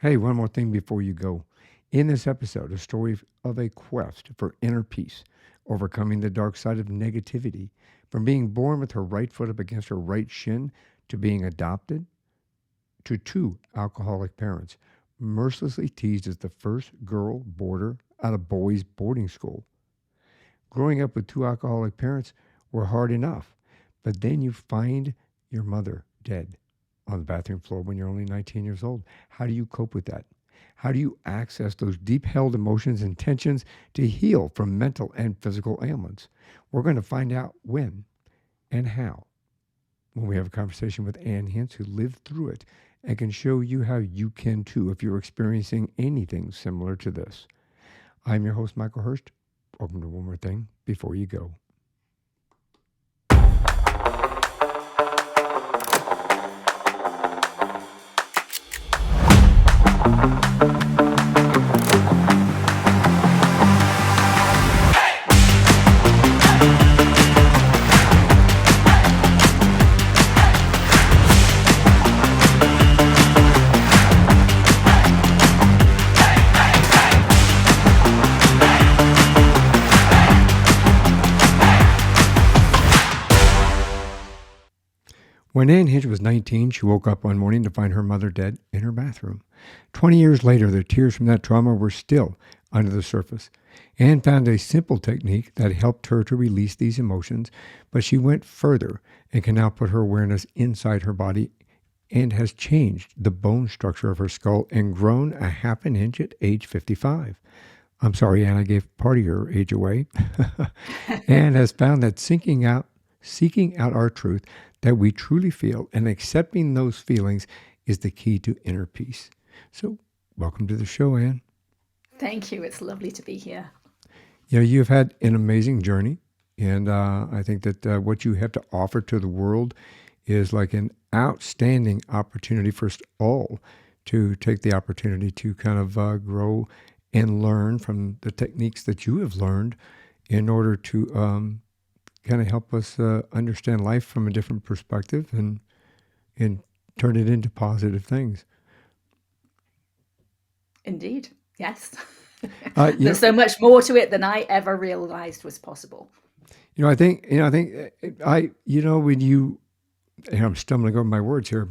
Hey, one more thing before you go. In this episode, a story of a quest for inner peace, overcoming the dark side of negativity, from being born with her right foot up against her right shin to being adopted to two alcoholic parents, mercilessly teased as the first girl boarder at a boys' boarding school. Growing up with two alcoholic parents were hard enough, but then you find your mother dead on the bathroom floor when you're only 19 years old. How do you cope with that? How do you access those deep held emotions and tensions to heal from mental and physical ailments? We're going to find out when and how when we have a conversation with Ann Hince, who lived through it and can show you how you can too if you're experiencing anything similar to this. I'm your host, Michael Herst. Welcome to One More Thing Before You Go. When Ann Hince was 19, she woke up one morning to find her mother dead in her bathroom. 20 years later, the tears from that trauma were still under the surface. Ann found a simple technique that helped her to release these emotions, but she went further and can now put her awareness inside her body and has changed the bone structure of her skull and grown a half an inch at age 55. I'm sorry, Ann, I gave part of your age away. Ann has found that seeking out our truth that we truly feel and accepting those feelings is the key to inner peace. So, welcome to the show, Ann. Thank you. It's lovely to be here. You know, you've had an amazing journey, and I think that what you have to offer to the world is like an outstanding opportunity for us all to take the opportunity to kind of grow and learn from the techniques that you have learned in order to kind of help us understand life from a different perspective and turn it into positive things. Indeed. Yes. You There's so much more to it than I ever realized was possible. I think, when you, and I'm stumbling over my words here.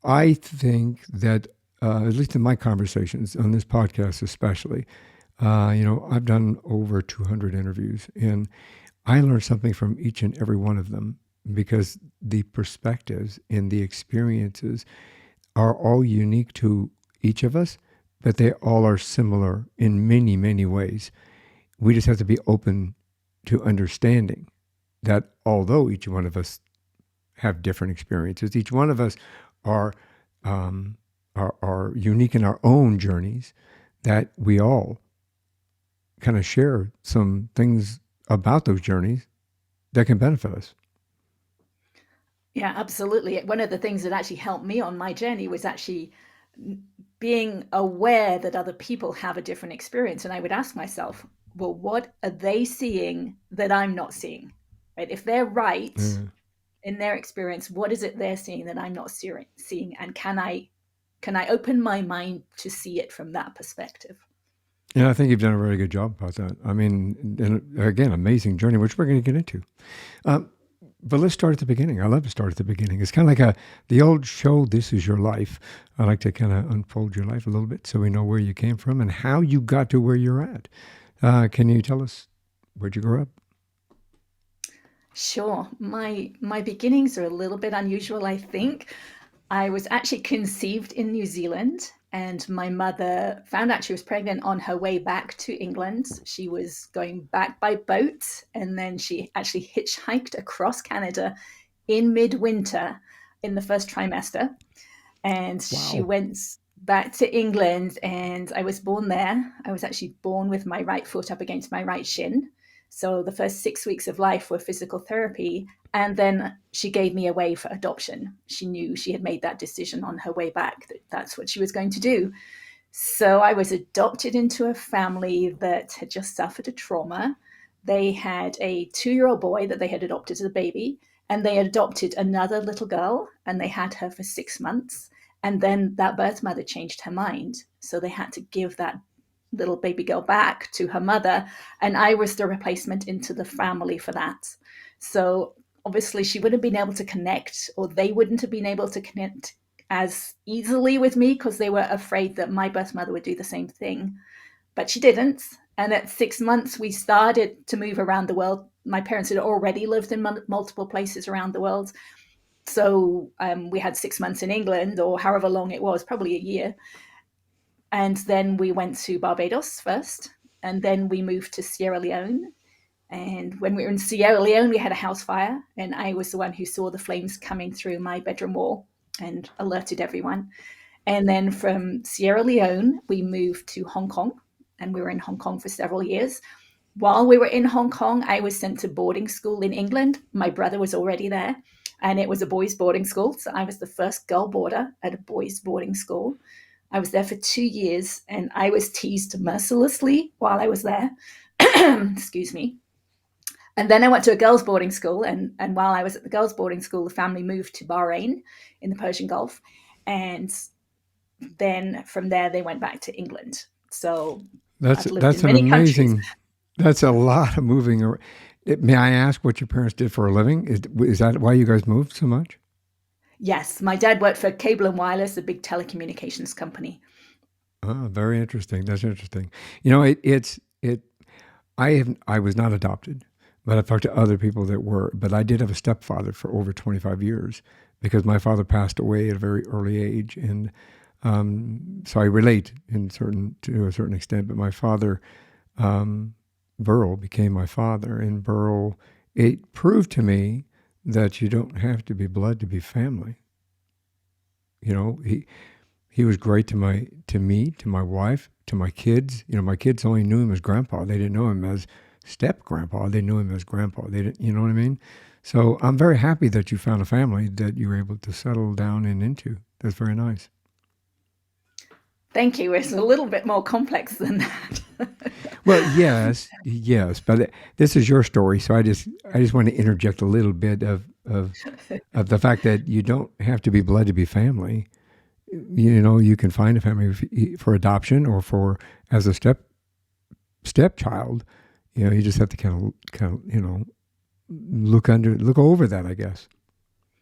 I think that, at least in my conversations on this podcast, especially, I've done over 200 interviews, and I learned something from each and every one of them because the perspectives and the experiences are all unique to each of us, but they all are similar in many, many ways. We just have to be open to understanding that although each one of us have different experiences, each one of us are are unique in our own journeys, that we all kind of share some things about those journeys that can benefit us. Yeah, absolutely. One of the things that actually helped me on my journey was actually being aware that other people have a different experience. And I would ask myself, well, what are they seeing that I'm not seeing? Right? If they're right Yeah. in their experience, what is it they're seeing that I'm not seeing? And can I open my mind to see it from that perspective? And I think you've done a really good job about that. I mean, and again, amazing journey, which we're going to get into. Um, but let's start at the beginning. I love to start at the beginning. It's kind of like the old show, This Is Your Life. I like to kind of unfold your life a little bit so we know where you came from and how you got to where you're at. Can you tell us where'd you grow up? Sure. My beginnings are a little bit unusual, I think. I was actually conceived in New Zealand, and my mother found out she was pregnant on her way back to England. She was going back by boat, and then she actually hitchhiked across Canada in midwinter in the first trimester. And she Wow. went back to England, and I was born there. I was actually born with my right foot up against my right shin. So the first 6 weeks of life were physical therapy. And then she gave me away for adoption. She knew she had made that decision on her way back that that's what she was going to do. So I was adopted into a family that had just suffered a trauma. They had a 2-year-old boy that they had adopted as a baby, and they adopted another little girl, and they had her for 6 months. And then that birth mother changed her mind. So they had to give that little baby girl back to her mother. And I was the replacement into the family for that. So obviously she wouldn't have been able to connect, or they wouldn't have been able to connect as easily with me because they were afraid that my birth mother would do the same thing. But she didn't. And at 6 months, we started to move around the world. My parents had already lived in multiple places around the world. So we had 6 months in England, or however long it was, probably a year. And then we went to Barbados first, and then we moved to Sierra Leone. And when we were in Sierra Leone, we had a house fire, and I was the one who saw the flames coming through my bedroom wall and alerted everyone. And then from Sierra Leone, we moved to Hong Kong, and we were in Hong Kong for several years. While we were in Hong Kong, I was sent to boarding school in England. My brother was already there, and it was a boys' boarding school. So I was the first girl boarder at a boys' boarding school. I was there for 2 years, and I was teased mercilessly while I was there. Excuse me. And then I went to a girls' boarding school, and while I was at the girls' boarding school, the family moved to Bahrain in the Persian Gulf. And then from there, they went back to England. So I've lived That's in an many countries. amazing. That's a lot of moving. May I ask what your parents did for a living? Is that why you guys moved so much? Yes, my dad worked for Cable and Wireless, a big telecommunications company. Oh, very interesting. That's interesting. You know, it's it. I was not adopted, but I've talked to other people that were. But I did have a stepfather for over 25 years because my father passed away at a very early age, and so I relate to a certain extent. But my father, Burl, became my father, and Burl, it proved to me that you don't have to be blood to be family. You know, he was great to me, to my wife, to my kids. You know, my kids only knew him as grandpa. They didn't know him as step grandpa. They knew him as grandpa. They didn't, you know what I mean? So I'm very happy that you found a family that you were able to settle down and into. That's very nice. Thank you. It's a little bit more complex than that. Well, yes, but this is your story, so I just want to interject a little bit of the fact that you don't have to be blood to be family. You know, you can find a family for adoption or for as a stepchild. You know, you just have to kind of look over that, I guess.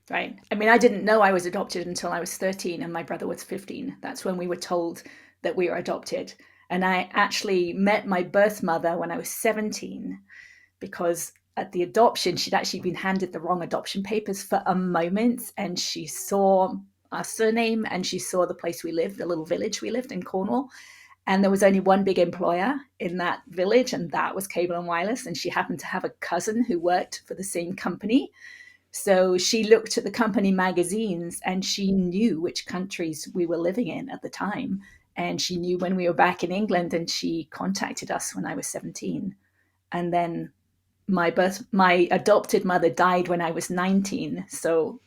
Right. I mean, I didn't know I was adopted until I was 13 and my brother was 15. That's when we were told that we were adopted. And I actually met my birth mother when I was 17 because at the adoption, she'd actually been handed the wrong adoption papers for a moment. And she saw our surname and she saw the place we lived, the little village we lived in Cornwall. And there was only one big employer in that village, and that was Cable and Wireless. And she happened to have a cousin who worked for the same company. So she looked at the company magazines and she knew which countries we were living in at the time. And she knew when we were back in England, and she contacted us when I was 17. And then my adopted mother died when I was 19. So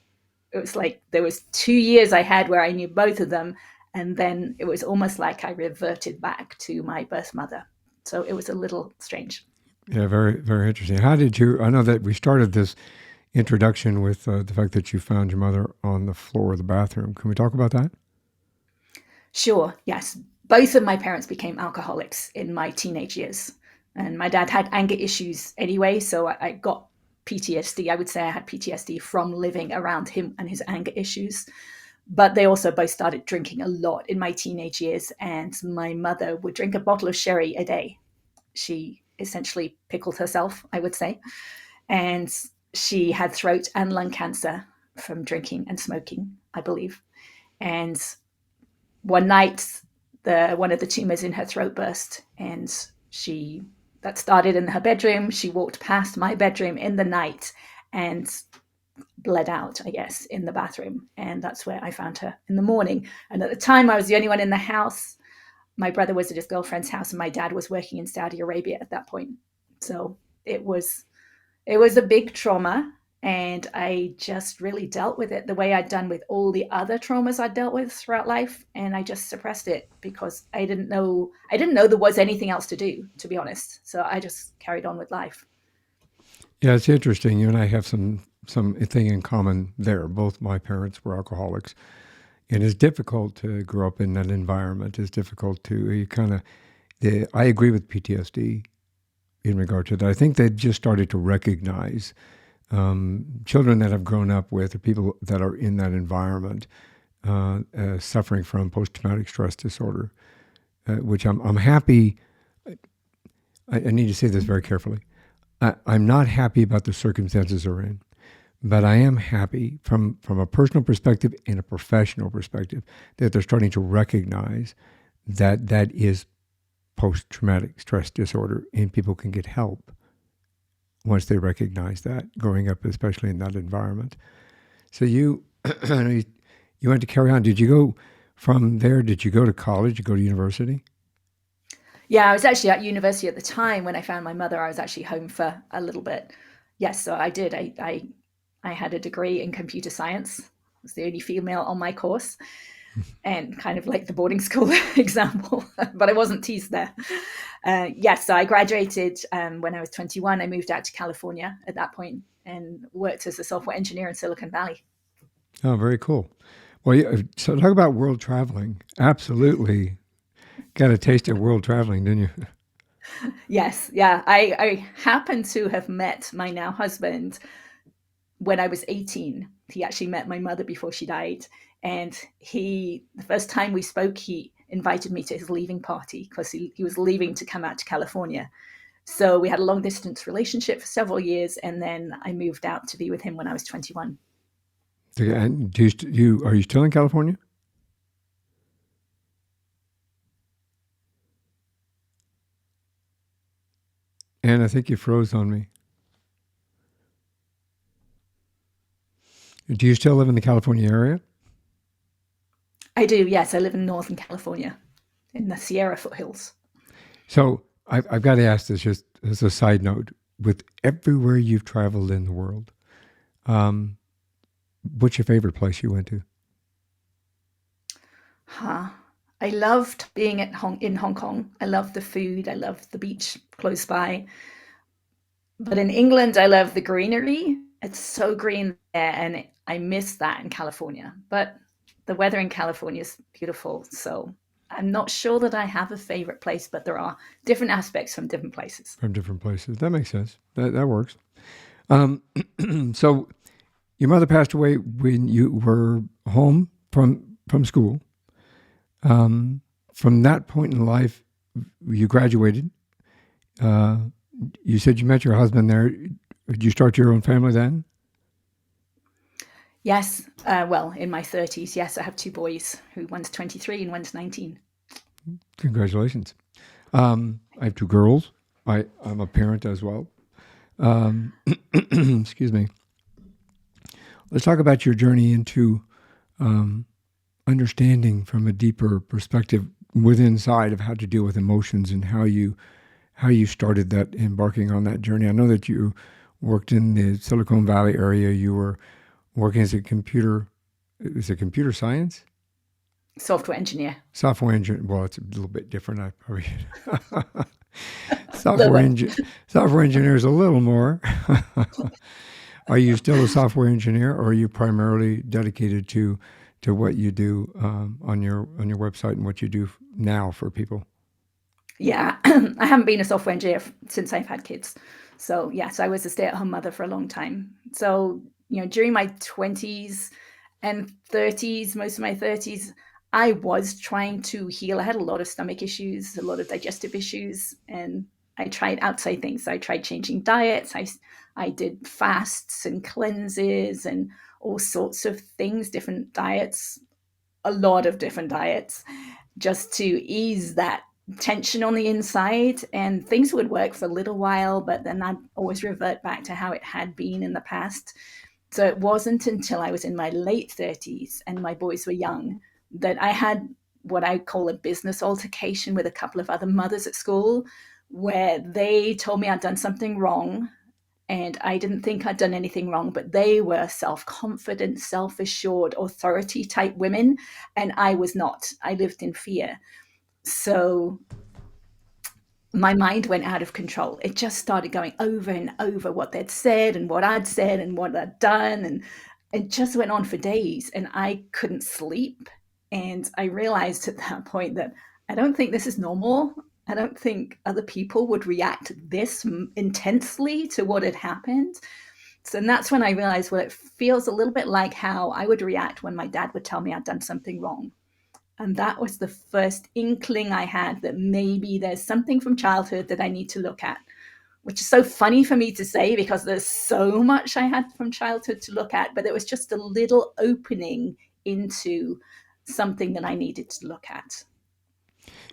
it was like there was 2 years I had where I knew both of them. And then it was almost like I reverted back to my birth mother. So it was a little strange. Yeah, very very interesting. How did you? I know that we started this introduction with the fact that you found your mother on the floor of the bathroom. Can we talk about that? Sure, yes. Both of my parents became alcoholics in my teenage years. And my dad had anger issues anyway, so I got PTSD. I would say I had PTSD from living around him and his anger issues. But they also both started drinking a lot in my teenage years, and my mother would drink a bottle of sherry a day. She essentially pickled herself, I would say. And she had throat and lung cancer from drinking and smoking, I believe. And one night, one of the tumors in her throat burst, and she that started in her bedroom. She walked past my bedroom in the night and bled out, I guess, in the bathroom, and that's where I found her in the morning. And at the time, I was the only one in the house. My brother was at his girlfriend's house, and my dad was working in Saudi Arabia at that point. So it was it was a big trauma, and I just really dealt with it the way I'd done with all the other traumas I'd dealt with throughout life, and I just suppressed it because I didn't know there was anything else to do, to be honest. So I just carried on with life. Yeah, it's interesting. You and I have some thing in common there. Both my parents were alcoholics. And it's difficult to grow up in that environment. It's difficult to, you kind of, I agree with PTSD in regard to that. I think they've just started to recognize children that have grown up with, or people that are in that environment, suffering from post-traumatic stress disorder, which I'm happy. I need to say this very carefully. I'm not happy about the circumstances they're in, but I am happy from a personal perspective and a professional perspective that they're starting to recognize that that is post-traumatic stress disorder, and people can get help once they recognize that, growing up, especially in that environment. So you, you went to carry on. Did you go from there? Did you go to college? Did you go to university? Yeah, I was actually at university at the time when I found my mother. I was actually home for a little bit. Yes, so I did. I had a degree in computer science. I was the only female on my course, and kind of like the boarding school example, but I wasn't teased there. Yes, so I graduated when I was 21. I moved out to California at that point and worked as a software engineer in Silicon Valley. Oh, very cool. Well, so talk about world traveling. Absolutely. Got a taste of world traveling, didn't you? Yes, yeah. I happen to have met my now husband when I was 18. He actually met my mother before she died. And the first time we spoke, he invited me to his leaving party because he was leaving to come out to California. So we had a long distance relationship for several years. And then I moved out to be with him when I was 21. And are you still in California? And I think you froze on me. Do you still live in the California area? I do, yes. I live in Northern California in the Sierra foothills. So I've got to ask this just as a side note. With everywhere you've traveled in the world, um, what's your favorite place you went to? Huh. I loved being in Hong Kong. I loved the food. I loved the beach close by. But in England, I love the greenery. It's so green there, and I miss that in California. But the weather in California is beautiful. So I'm not sure that I have a favorite place, but there are different aspects from different places. From different places. That makes sense. That works. Um, so your mother passed away when you were home from school. Um, from that point in life, you graduated. Uh, you said you met your husband there. Did you start your own family then? Yes, well, in my 30s, yes, I have two boys who one's 23 and one's 19. Congratulations. I have two girls. I'm a parent as well. Excuse me. Let's talk about your journey into um, understanding from a deeper perspective within inside of how to deal with emotions and how you started that embarking on that journey. I know that you worked in the Silicon Valley area. You were working as a is it computer science? Software engineer. Software engineer. Well, it's a little bit different. I probably A little software bit. software engineer is a little more. Are you still a software engineer, or are you primarily dedicated to what you do on your website and what you do now for people? Yeah, I haven't been a software engineer since I've had kids. So yes, I was a stay-at-home mother for a long time. So during my 20s and 30s, most of my 30s, I was trying to heal. I had a lot of stomach issues, a lot of digestive issues, and I tried outside things. I tried changing diets. I did fasts and cleanses and all sorts of things, different diets, a lot of different diets, just to ease that tension on the inside. And things would work for a little while, but then I'd always revert back to how it had been in the past. So it wasn't until I was in my late 30s and my boys were young that I had what I call a business altercation with a couple of other mothers at school, where they told me I'd done something wrong. And I didn't think I'd done anything wrong, but they were self confident, self assured, authority type women. And I was not. I lived in fear. So my mind went out of control. It just started going over and over what they'd said and what I'd said and what I'd done. And It just went on for days and I couldn't sleep. And I realized at that point that I don't think this is normal. I don't think other people would react this intensely to what had happened. So, and that's when I realized, well, it feels a little bit like how I would react when my dad would tell me I'd done something wrong. And that was the first inkling I had that maybe there's something from childhood that I need to look at, which is so funny for me to say because there's so much I had from childhood to look at, but it was just a little opening into something that I needed to look at.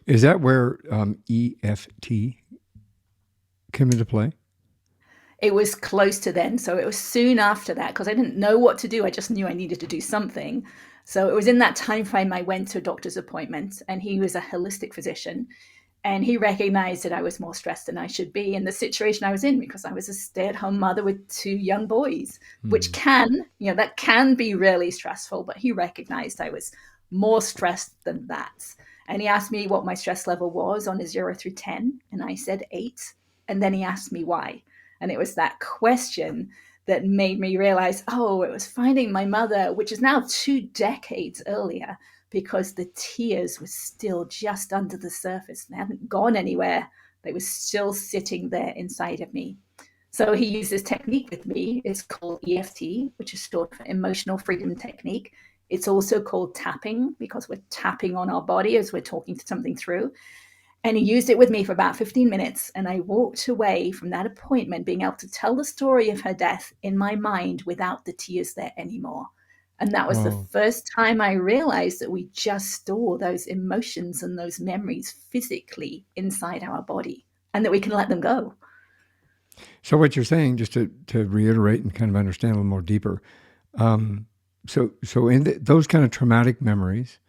Is that where EFT came into play? It was close to then. So it was soon after that because I didn't know what to do. I just knew I needed to do something. So it was in that time frame I went to a doctor's appointment, and he was a holistic physician. And he recognized that I was more stressed than I should be in the situation I was in because I was a stay-at-home mother with 2 young boys, which that can be really stressful. But he recognized I was more stressed than that. And he asked me what my stress level was on a 0 through 10. And I said 8. And then he asked me why. And it was that question that made me realize, oh, it was finding my mother, which is now 2 decades earlier, because the tears were still just under the surface. They hadn't gone anywhere. They were still sitting there inside of me. So he used this technique with me. It's called EFT, which is short for Emotional Freedom Technique. It's also called tapping because we're tapping on our body as we're talking something through. And he used it with me for about 15 minutes. And I walked away from that appointment being able to tell the story of her death in my mind without the tears there anymore. And that was the Wow. first time I realized that we just store those emotions and those memories physically inside our body and that we can let them go. So what you're saying, just to reiterate and kind of understand a little more deeper, so in those kind of traumatic memories,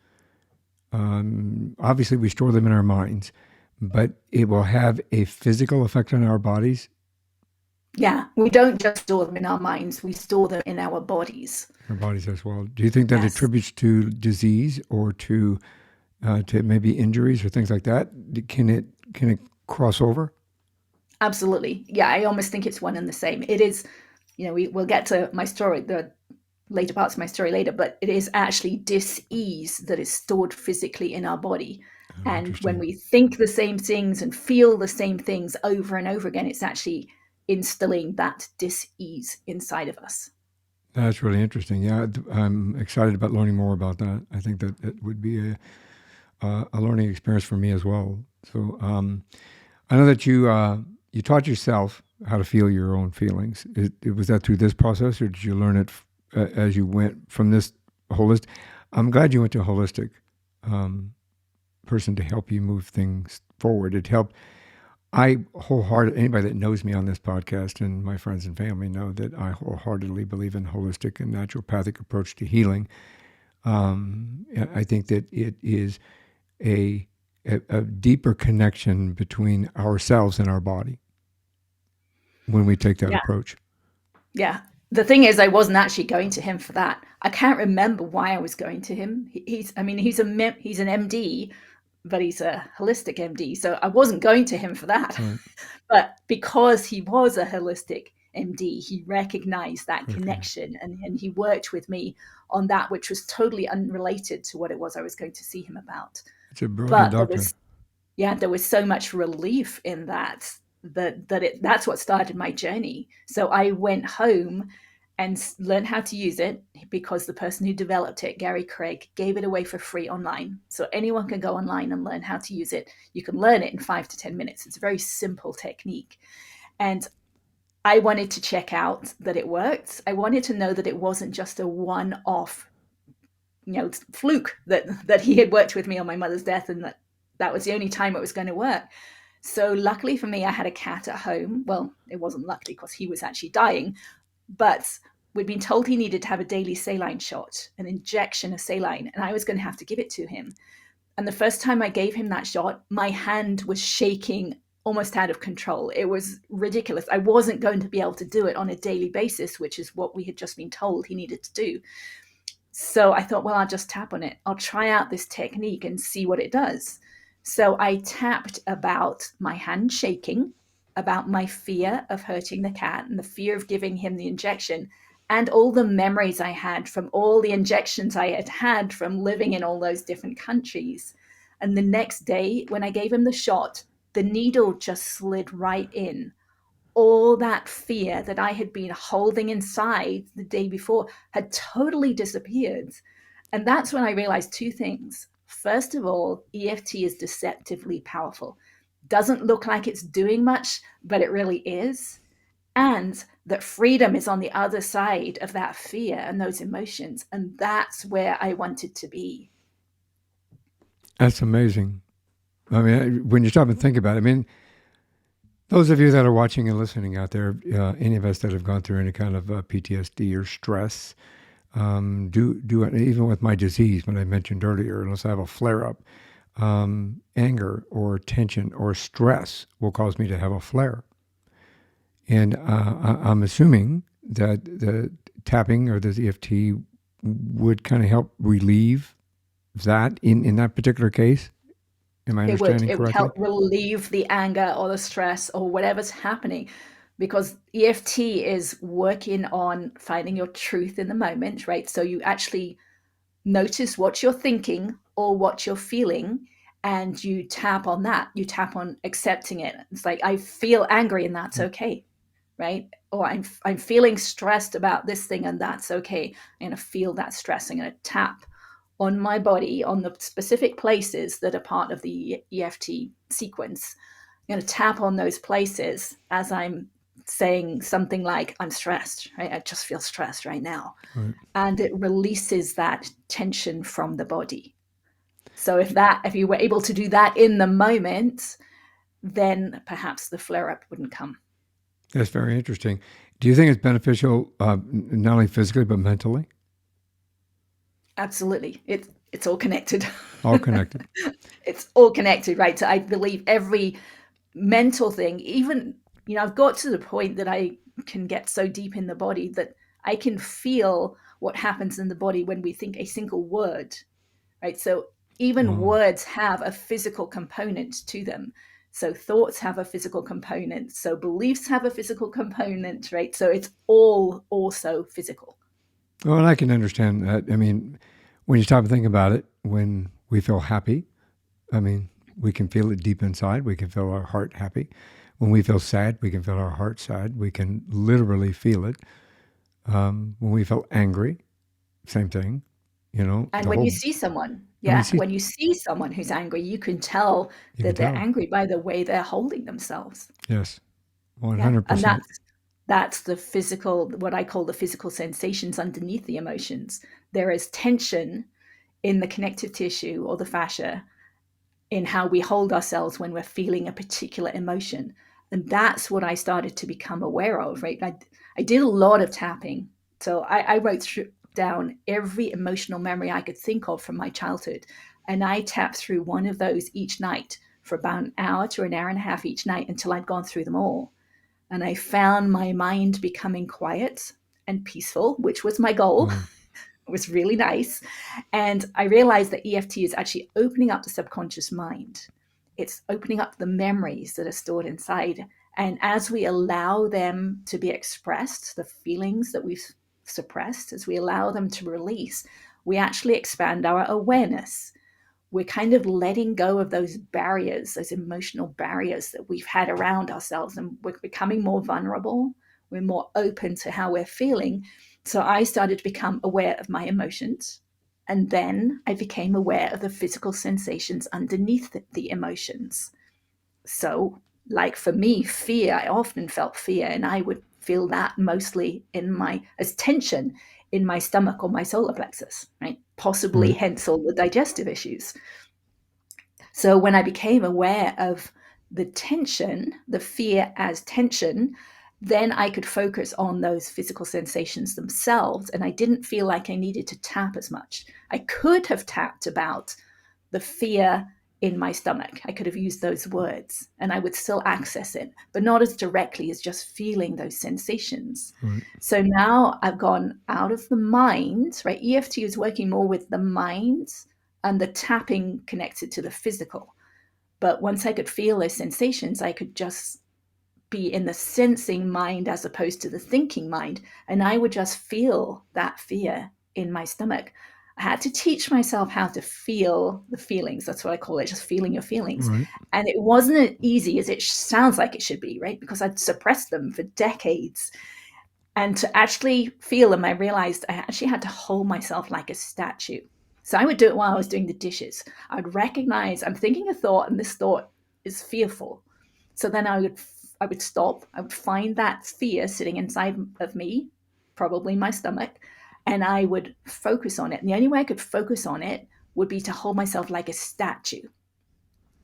obviously we store them in our minds, but it will have a physical effect on our bodies. Yeah, we don't just store them in our minds, we store them in our bodies. Our bodies as well. Do you think that Yes. attributes to disease or to maybe injuries or things like that? Can it cross over? Absolutely. Yeah, I almost think it's one and the same. It is, we'll get to my story, the later parts of my story later, but it is actually dis-ease that is stored physically in our body. Oh, And when interesting. we think the same things and feel the same things over and over again, it's actually instilling that dis-ease inside of us. That's really interesting. Yeah, I'm excited about learning more about that. I think that it would be a learning experience for me as well. So I know that you taught yourself how to feel your own feelings. Was that through this process, or did you learn it as you went from this holistic? I'm glad you went to a holistic um, person to help you move things forward. It helped. Anybody that knows me on this podcast and my friends and family know that I wholeheartedly believe in holistic and naturopathic approach to healing. I think that it is a deeper connection between ourselves and our body when we take that Yeah. approach. Yeah. The thing is, I wasn't actually going to him for that. I can't remember why I was going to him. He's an MD, but he's a holistic MD. So I wasn't going to him for that. Right. But because he was a holistic MD, he recognized that Okay. connection and he worked with me on that, which was totally unrelated to what it was I was going to see him about. It's a brilliant But doctor. there was so much relief in that's what started my journey. So I went home and learned how to use it because the person who developed it, Gary Craig, gave it away for free online. So anyone can go online and learn how to use it. You can learn it in 5 to 10 minutes. It's a very simple technique. And I wanted to check out that it worked. I wanted to know that it wasn't just a one-off, fluke that he had worked with me on my mother's death and that was the only time it was going to work. So luckily for me, I had a cat at home. Well, it wasn't luckily because he was actually dying, but we'd been told he needed to have a daily saline shot, an injection of saline, and I was going to have to give it to him. And the first time I gave him that shot, my hand was shaking almost out of control. It was ridiculous. I wasn't going to be able to do it on a daily basis, which is what we had just been told he needed to do. So I thought, well, I'll just tap on it. I'll try out this technique and see what it does. So I tapped about my hand shaking, about my fear of hurting the cat and the fear of giving him the injection. and all the memories I had from all the injections I had had from living in all those different countries. And the next day, when I gave him the shot, the needle just slid right in. All that fear that I had been holding inside the day before had totally disappeared. And that's when I realized two things. First of all, EFT is deceptively powerful. Doesn't look like it's doing much, but it really is. And that freedom is on the other side of that fear and those emotions. And that's where I wanted to be. That's amazing. I mean, when you stop and think about it, I mean, those of you that are watching and listening out there, any of us that have gone through any kind of PTSD or stress, do it, even with my disease, when I mentioned earlier, unless I have a flare up, anger or tension or stress will cause me to have a flare. And I'm assuming that the tapping or the EFT would kind of help relieve that in that particular case. Am I understanding It would correctly? help relieve the anger or the stress or whatever's happening, because EFT is working on finding your truth in the moment, right? So you actually notice what you're thinking or what you're feeling, and you tap on that. You tap on accepting it. It's like, I feel angry and that's okay, right? Or I'm feeling stressed about this thing and that's okay. I'm going to feel that stress. I'm going to tap on my body on the specific places that are part of the EFT sequence. I'm going to tap on those places as I'm saying something like, I'm stressed, right? I just feel stressed right now. Right. And it releases that tension from the body. So if you were able to do that in the moment, then perhaps the flare up wouldn't come. That's very interesting. Do you think it's beneficial not only physically but mentally? Absolutely. It's all connected. All connected. It's all connected, right? So I believe every mental thing, even, I've got to the point that I can get so deep in the body that I can feel what happens in the body when we think a single word, right? So even Oh, words have a physical component to them. So thoughts have a physical component. So beliefs have a physical component, right? So it's all also physical. well, and I can understand that. I mean, when you stop and think about it, when we feel happy, I mean, we can feel it deep inside. We can feel our heart happy. When we feel sad, we can feel our heart sad. We can literally feel it. When we feel angry, same thing. And The when you whole, see someone, and we yeah, see, when you see someone who's angry, you can tell you can that they're tell. angry by the way they're holding themselves. Yes, Yeah. And 100%. that's the physical, what I call the physical sensations underneath the emotions. There is tension in the connective tissue or the fascia in how we hold ourselves when we're feeling a particular emotion. And that's what I started to become aware of, right? I did a lot of tapping. So I wrote down every emotional memory I could think of from my childhood. And I tapped through one of those each night for about an hour to an hour and a half each night until I'd gone through them all. And I found my mind becoming quiet and peaceful, which was my goal. Oh, It was really nice. And I realized that EFT is actually opening up the subconscious mind. It's opening up the memories that are stored inside. And as we allow them to be expressed, the feelings that we've suppressed, as we allow them to release, we actually expand our awareness. We're kind of letting go of those barriers, those emotional barriers that we've had around ourselves, and we're becoming more vulnerable. We're more open to how we're feeling. So I started to become aware of my emotions. And then I became aware of the physical sensations underneath the emotions. So, like for me, fear, I often felt fear, and I would feel that mostly as tension in my stomach or my solar plexus, right? Possibly right. hence all the digestive issues. So when I became aware of the tension, the fear as tension, then I could focus on those physical sensations themselves. And I didn't feel like I needed to tap as much. I could have tapped about the fear in my stomach. I could have used those words and I would still access it, but not as directly as just feeling those sensations. Right. So now I've gone out of the mind, right? EFT is working more with the mind and the tapping connected to the physical. But once I could feel those sensations, I could just be in the sensing mind as opposed to the thinking mind. And I would just feel that fear in my stomach. I had to teach myself how to feel the feelings. That's what I call it, just feeling your feelings. Right. And it wasn't as easy as it sounds like it should be, right? Because I'd suppressed them for decades. And to actually feel them, I realized I actually had to hold myself like a statue. So I would do it while I was doing the dishes. I'd recognize I'm thinking a thought, and this thought is fearful. So then I would stop. I would find that fear sitting inside of me, probably my stomach, and I would focus on it. And the only way I could focus on it would be to hold myself like a statue.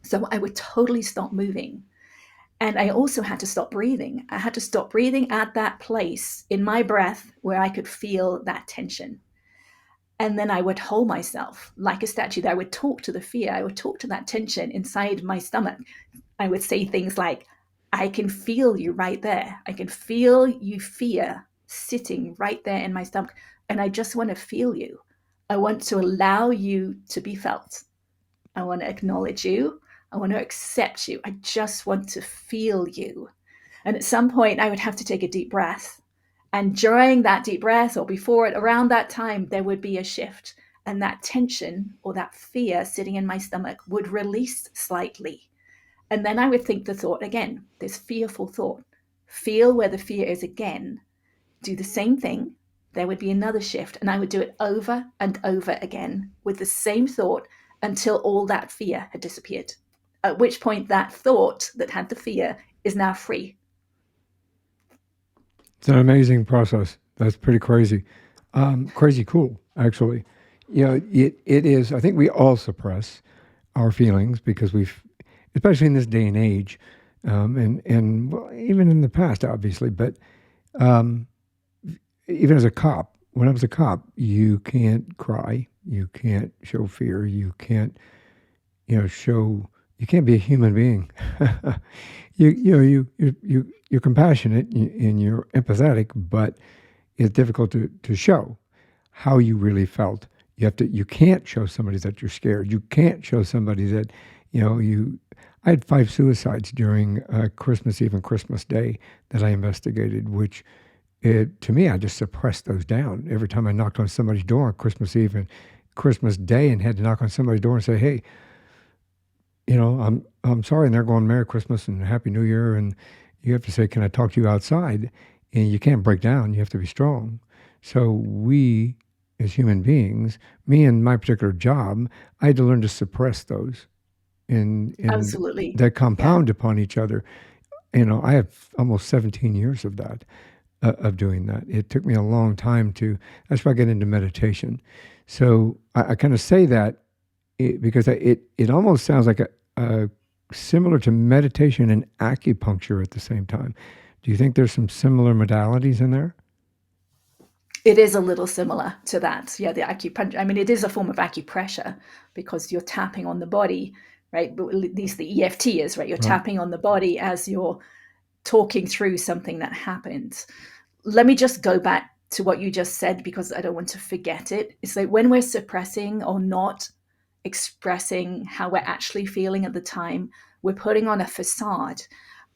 So I would totally stop moving. And I also had to stop breathing. I had to stop breathing at that place in my breath where I could feel that tension. And then I would hold myself like a statue. I would talk to the fear. I would talk to that tension inside my stomach. I would say things like, I can feel you right there. I can feel you, fear, sitting right there in my stomach. And I just want to feel you. I want to allow you to be felt. I want to acknowledge you. I want to accept you. I just want to feel you. And at some point, I would have to take a deep breath. And during that deep breath or before it, around that time, there would be a shift. And that tension or that fear sitting in my stomach would release slightly. And then I would think the thought again, this fearful thought. Feel where the fear is again. Do the same thing. There would be another shift. And I would do it over and over again with the same thought until all that fear had disappeared. At which point that thought that had the fear is now free. It's an amazing process. That's pretty crazy. Crazy cool, actually. It is, I think we all suppress our feelings because we've, especially in this day and age, and well, even in the past, obviously, but um, even as a cop, when I was a cop, you can't cry, you can't show fear, you can't, show, you can't be a human being. You're compassionate and you're empathetic, but it's difficult to show how you really felt. You can't show somebody that you're scared. You can't show somebody that, I had 5 suicides during Christmas Eve and Christmas Day that I investigated, which to me, I just suppressed those down. Every time I knocked on somebody's door on Christmas Eve and Christmas Day and had to knock on somebody's door and say, hey, I'm sorry, and they're going Merry Christmas and Happy New Year, and you have to say, can I talk to you outside? And you can't break down. You have to be strong. So we, as human beings, me and my particular job, I had to learn to suppress those, and Absolutely. they Yeah. compound upon each other. I have almost 17 years of that, of doing that. It took me a long time to. That's why I get into meditation. So I kind of say that because it almost sounds like a similar to meditation and acupuncture at the same time. Do you think there's some similar modalities in there? It is a little similar to that. Yeah, the acupuncture. I mean, it is a form of acupressure because you're tapping on the body, right? But at least the EFT is, right? You're Right. tapping on the body as you're talking through something that happened. Let me just go back to what you just said because I don't want to forget it. It's like when we're suppressing or not expressing how we're actually feeling at the time, we're putting on a facade.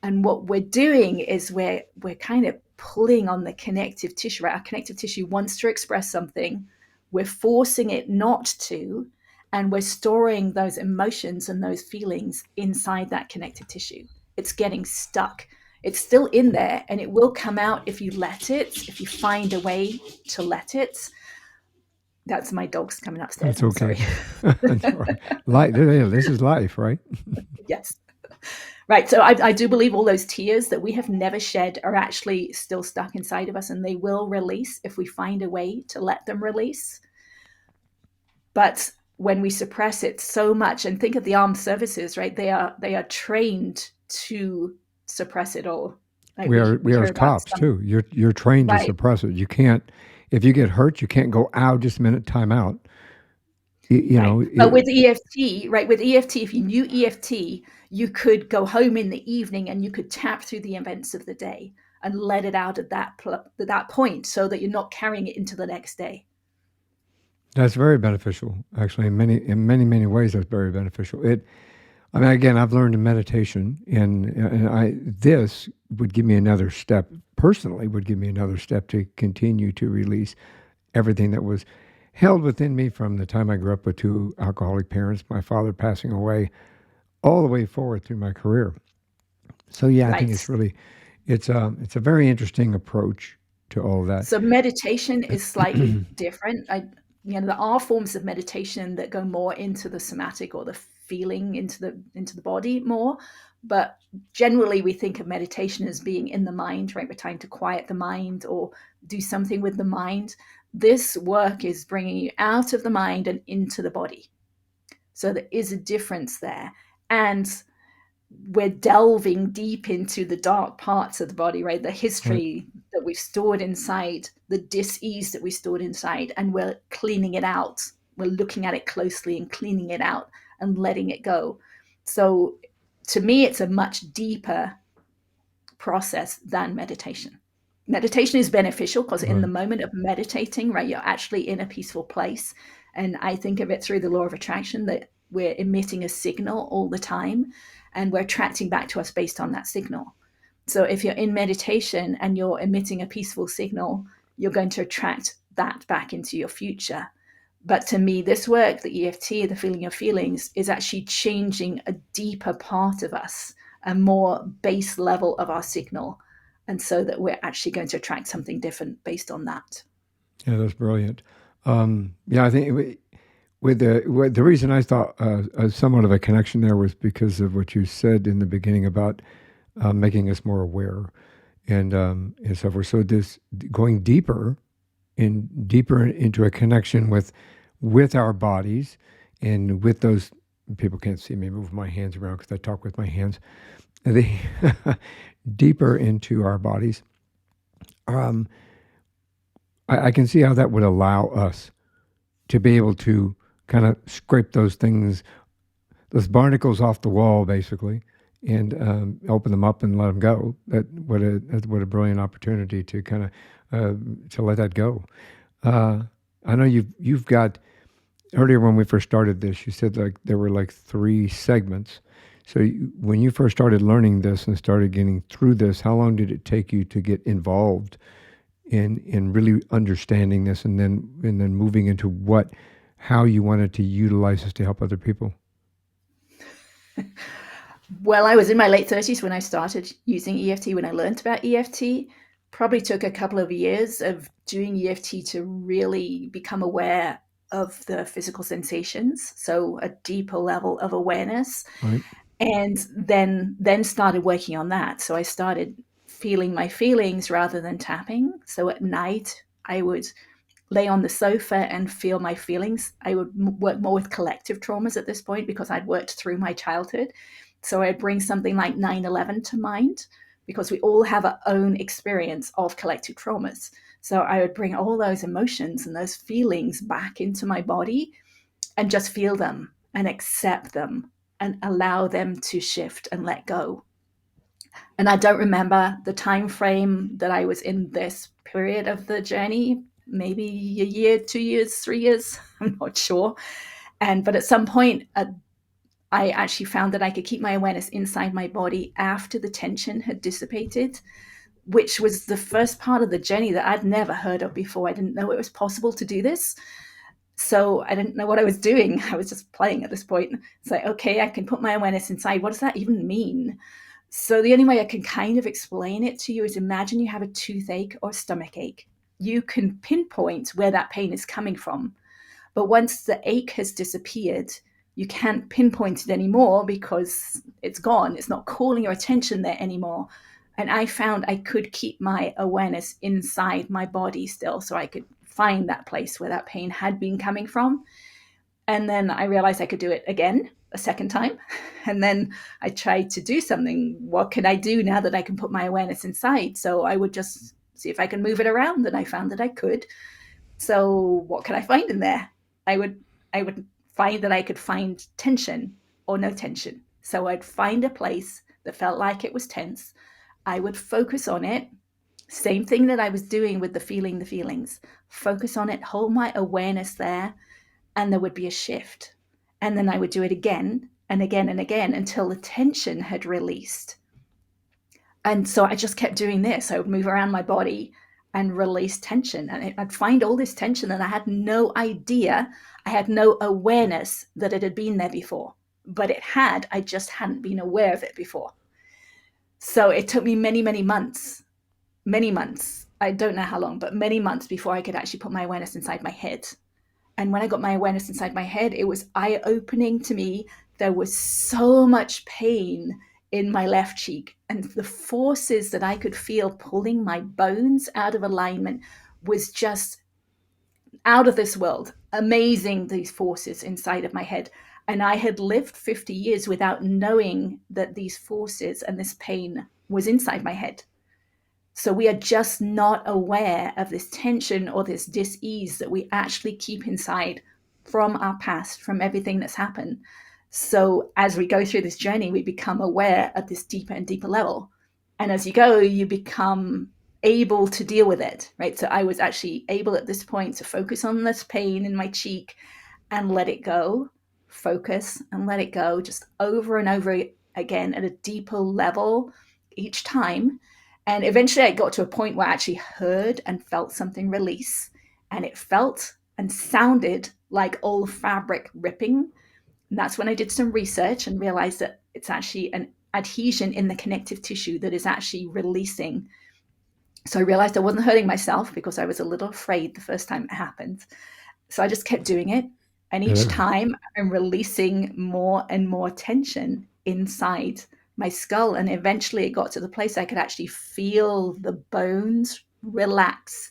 And what we're doing is we're kind of pulling on the connective tissue, right? Our connective tissue wants to express something. We're forcing it not to, and we're storing those emotions and those feelings inside that connective tissue. It's getting stuck. It's still in there and it will come out if you let it, if you find a way to let it. That's my dogs coming upstairs. That's I'm okay. sorry. That's all right. Life, this is life, right? Yes. Right. So I do believe all those tears that we have never shed are actually still stuck inside of us and they will release if we find a way to let them release. But when we suppress it so much, and think of the armed services, right? They are trained to suppress it all. Like we We are hear as about cops some, too. You're trained to right. suppress it. You can't if you get hurt, you can't go out just a minute, time out. Right. But with EFT, right, with EFT, if you knew EFT, you could go home in the evening and you could tap through the events of the day and let it out at that point so that you're not carrying it into the next day. That's very beneficial, actually. In many ways, that's very beneficial. I mean, again, I've learned in meditation, and this would give me another step. Personally, would give me another step to continue to release everything that was held within me from the time I grew up with two alcoholic parents, my father passing away, all the way forward through my career. So yeah, I think Right. it's a very interesting approach to all of that. So meditation is slightly different. There are forms of meditation that go more into the somatic or the feeling into the body more, but generally we think of meditation as being in the mind, right? We're trying to quiet the mind or do something with the mind. This work is bringing you out of the mind and into the body. So there is a difference there. And we're delving deep into the dark parts of the body, right? The Right. history that we've stored inside, the dis-ease that we stored inside, and we're cleaning it out. We're looking at it closely and cleaning it out and letting it go. So to me, it's a much deeper process than meditation. Meditation is beneficial because in the Right. moment of meditating, right, you're actually in a peaceful place. And I think of it through the law of attraction that we're emitting a signal all the time and we're attracting back to us based on that signal. So if you're in meditation and you're emitting a peaceful signal, you're going to attract that back into your future. But to me, this work, the EFT, the feeling of feelings, is actually changing a deeper part of us, a more base level of our signal. And so that we're actually going to attract something different based on that. Yeah, that's brilliant. Yeah, I think with the reason I thought somewhat of a connection there was because of what you said in the beginning about making us more aware and so forth. So this going deeper into a connection with our bodies and with those people can't see me move my hands around because I talk with my hands. The deeper into our bodies. Um, I can see how that would allow us to be able to kind of scrape those things, those barnacles off the wall, basically, and open them up and let them go. What a brilliant opportunity to kind of to let that go. Uh, I know you've got earlier when we first started this, you said like there were like three segments. So when you first started learning this and started getting through this, how long did it take you to get involved in really understanding this and then moving into how you wanted to utilize this to help other people? Well, I was in my late 30s when I started using EFT, when I learned about EFT. Probably took a couple of years of doing EFT to really become aware of the physical sensations, so a deeper level of awareness. Right. And then started working on that. So I started feeling my feelings rather than tapping. So at night, I would lay on the sofa and feel my feelings. I would work more with collective traumas at this point because I'd worked through my childhood. So I'd bring something like 9/11 to mind because we all have our own experience of collective traumas. So I would bring all those emotions and those feelings back into my body and just feel them and accept them and allow them to shift and let go. And I don't remember the time frame that I was in this period of the journey, maybe a year, 2 years, 3 years, I'm not sure. But at some point, I actually found that I could keep my awareness inside my body after the tension had dissipated, which was the first part of the journey that I'd never heard of before. I didn't know it was possible to do this. So I didn't know what I was doing. I was just playing at this point. It's like, okay, I can put my awareness inside. What does that even mean? So the only way I can kind of explain it to you is imagine you have a toothache or stomach ache. You can pinpoint where that pain is coming from. But once the ache has disappeared, you can't pinpoint it anymore because it's gone. It's not calling your attention there anymore. And I found I could keep my awareness inside my body still, so I could find that place where that pain had been coming from. And then I realized I could do it again, a second time. And then I tried to do something. What can I do now that I can put my awareness inside? So I would just see if I can move it around, and I found that I could. So what can I find in there? I would find that I could find tension or no tension. So I'd find a place that felt like it was tense. I would focus on it. Same thing that I was doing with the feelings. Focus on it, hold my awareness there, and there would be a shift. And then I would do it again, and again and again until the tension had released. And so I just kept doing this. I would move around my body and release tension. And I'd find all this tension, and I had no idea, I had no awareness that it had been there before. But it had, I just hadn't been aware of it before. So it took me many, many months, I don't know how long, but many months before I could actually put my awareness inside my head. And when I got my awareness inside my head, it was eye-opening to me. There was so much pain in my left cheek, and the forces that I could feel pulling my bones out of alignment was just out of this world. Amazing, these forces inside of my head. And I had lived 50 years without knowing that these forces and this pain was inside my head. So we are just not aware of this tension or this dis-ease that we actually keep inside from our past, from everything that's happened. So as we go through this journey, we become aware at this deeper and deeper level. And as you go, you become able to deal with it, right? So I was actually able at this point to focus on this pain in my cheek and let it go, focus and let it go, just over and over again at a deeper level each time. And eventually I got to a point where I actually heard and felt something release, and it felt and sounded like old fabric ripping. And that's when I did some research and realized that it's actually an adhesion in the connective tissue that is actually releasing. So I realized I wasn't hurting myself because I was a little afraid the first time it happened. So I just kept doing it. And each Yeah. time I'm releasing more and more tension inside my skull. And eventually it got to the place I could actually feel the bones relax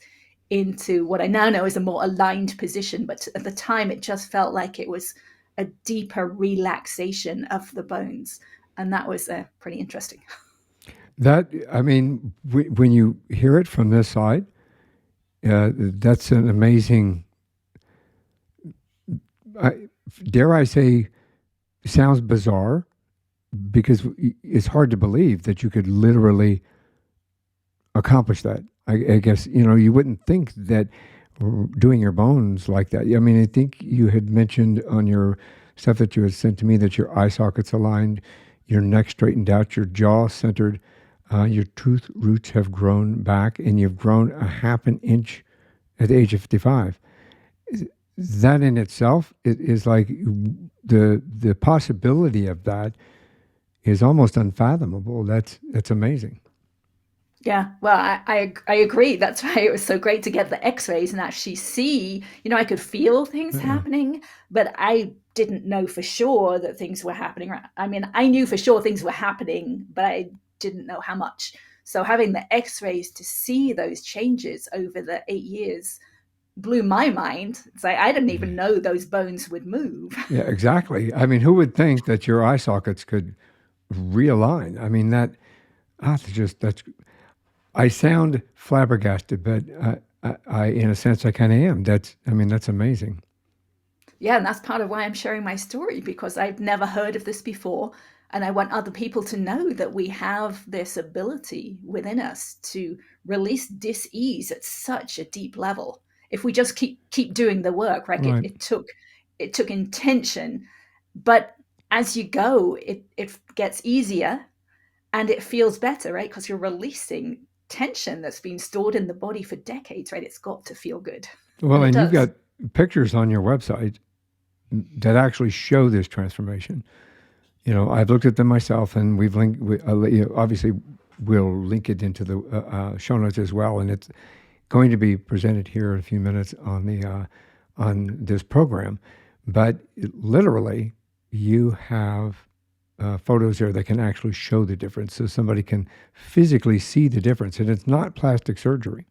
into what I now know is a more aligned position. But at the time, it just felt like it was a deeper relaxation of the bones. And that was pretty interesting. That, I mean, when you hear it from this side, that's an amazing, dare I say, sounds bizarre because it's hard to believe that you could literally accomplish that. I guess, you wouldn't think that doing your bones like that. I mean, I think you had mentioned on your stuff that you had sent to me that your eye sockets aligned, your neck straightened out, your jaw centered, your tooth roots have grown back, and you've grown a half an inch at the age of 55. That in itself is like the possibility of that is almost unfathomable. That's amazing. Yeah, well, I agree. That's why it was so great to get the X-rays and actually see. I could feel things Yeah. happening, but I didn't know for sure that things were happening. I mean, I knew for sure things were happening, but I didn't know how much. So having the X-rays to see those changes over the 8 years blew my mind. It's like I didn't even know those bones would move. Yeah, exactly. I mean, who would think that your eye sockets could realign? I mean, that's. I sound flabbergasted, but in a sense, I kind of am. That's amazing. Yeah, and that's part of why I'm sharing my story, because I've never heard of this before. And I want other people to know that we have this ability within us to release dis-ease at such a deep level. If we just keep doing the work, right? Right. It took intention, but as you go, it gets easier and it feels better, right? Because you're releasing tension that's been stored in the body for decades, right? It's got to feel good. Well, And it and you've does. got pictures on your website that actually show this transformation. I've looked at them myself, and we've linked. Obviously, we'll link it into the show notes as well, and it's going to be presented here in a few minutes on this program. But literally, you have photos there that can actually show the difference, so somebody can physically see the difference, and it's not plastic surgery.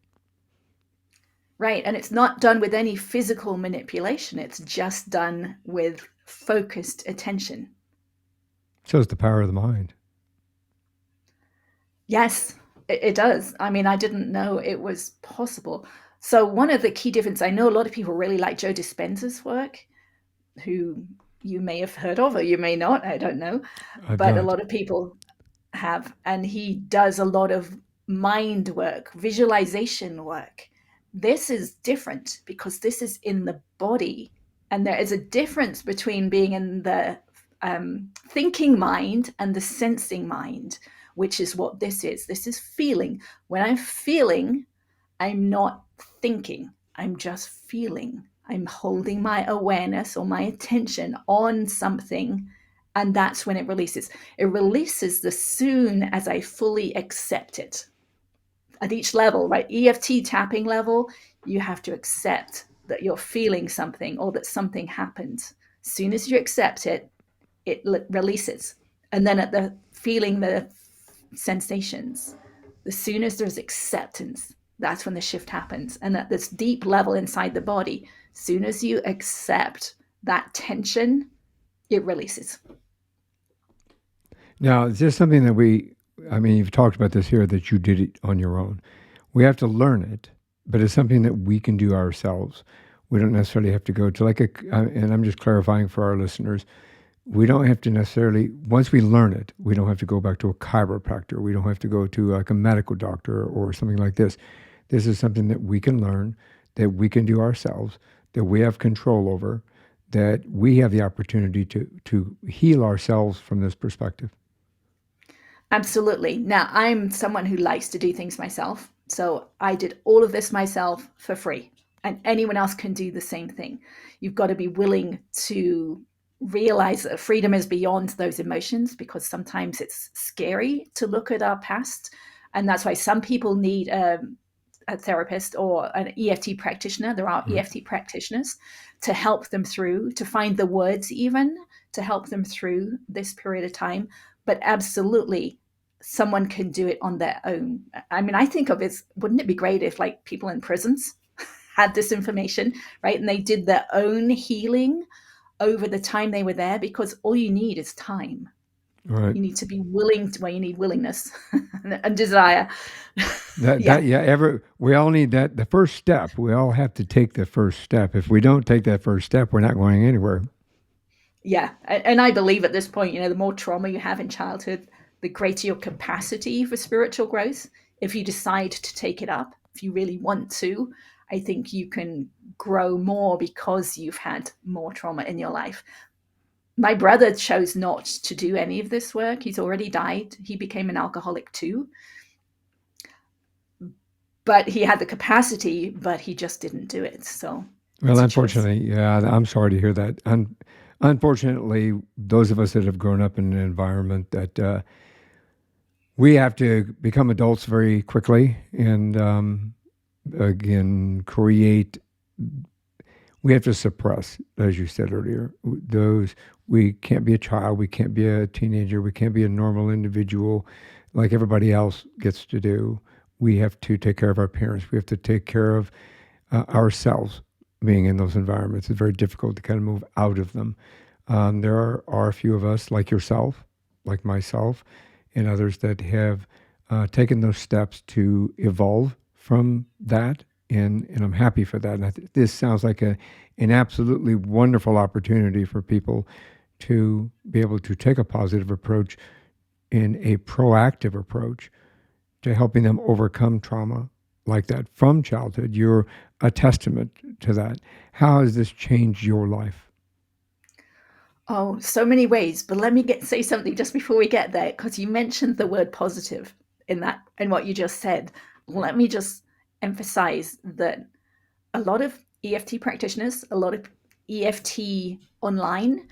Right. And it's not done with any physical manipulation. It's just done with focused attention. Shows the power of the mind. Yes, it does. I mean, I didn't know it was possible. So one of the key differences, I know a lot of people really like Joe Dispenza's work, who you may have heard of or you may not, I don't know. I've But a not. lot of people have, and he does a lot of mind work, visualization work. This is different because this is in the body, and there is a difference between being in the thinking mind and the sensing mind, which is what this is. This is feeling. When I'm feeling, I'm not thinking, I'm just feeling. I'm holding my awareness or my attention on something, and that's when it releases. It releases as soon as I fully accept it. At each level, right? EFT tapping level, you have to accept that you're feeling something or that something happened. As soon as you accept it, it releases. And then at the feeling the sensations, as soon as there's acceptance, that's when the shift happens. And at this deep level inside the body, as soon as you accept that tension, it releases. Now, is this something that you've talked about this here, that you did it on your own. We have to learn it, but it's something that we can do ourselves. We don't necessarily have to go to and I'm just clarifying for our listeners, we don't have to necessarily, once we learn it, we don't have to go back to a chiropractor. We don't have to go to like a medical doctor or something like this. This is something that we can learn, that we can do ourselves, that we have control over, that we have the opportunity to heal ourselves from this perspective. Absolutely. Now, I'm someone who likes to do things myself. So I did all of this myself for free, and anyone else can do the same thing. You've got to be willing to realize that freedom is beyond those emotions, because sometimes it's scary to look at our past. And that's why some people need a therapist or an EFT practitioner. There are EFT practitioners to help them through, to find the words even, to help them through this period of time. But absolutely, someone can do it on their own. I mean, I think of it, wouldn't it be great if like people in prisons had this information, right? And they did their own healing over the time they were there, because all you need is time. Right. You need to be willing to, well, you need willingness and desire. We all need that. The first step, we all have to take the first step. If we don't take that first step, we're not going anywhere. Yeah. And I believe at this point, the more trauma you have in childhood, the greater your capacity for spiritual growth. If you decide to take it up, if you really want to, I think you can grow more because you've had more trauma in your life. My brother chose not to do any of this work. He's already died. He became an alcoholic too. But he had the capacity, but he just didn't do it. So, well, unfortunately, yeah, I'm sorry to hear that. Unfortunately, those of us that have grown up in an environment that we have to become adults very quickly and again, we have to suppress, as you said earlier, we can't be a child, we can't be a teenager, we can't be a normal individual like everybody else gets to do. We have to take care of our parents. We have to take care of ourselves being in those environments. It's very difficult to kind of move out of them. There are a few of us like yourself, like myself, and others that have taken those steps to evolve from that, and I'm happy for that. And this sounds like an absolutely wonderful opportunity for people to be able to take a positive approach and a proactive approach to helping them overcome trauma like that from childhood. You're a testament to that. How has this changed your life? Oh, so many ways. But let me say something just before we get there, because you mentioned the word positive in what you just said. Let me just emphasize that a lot of EFT practitioners, a lot of EFT online,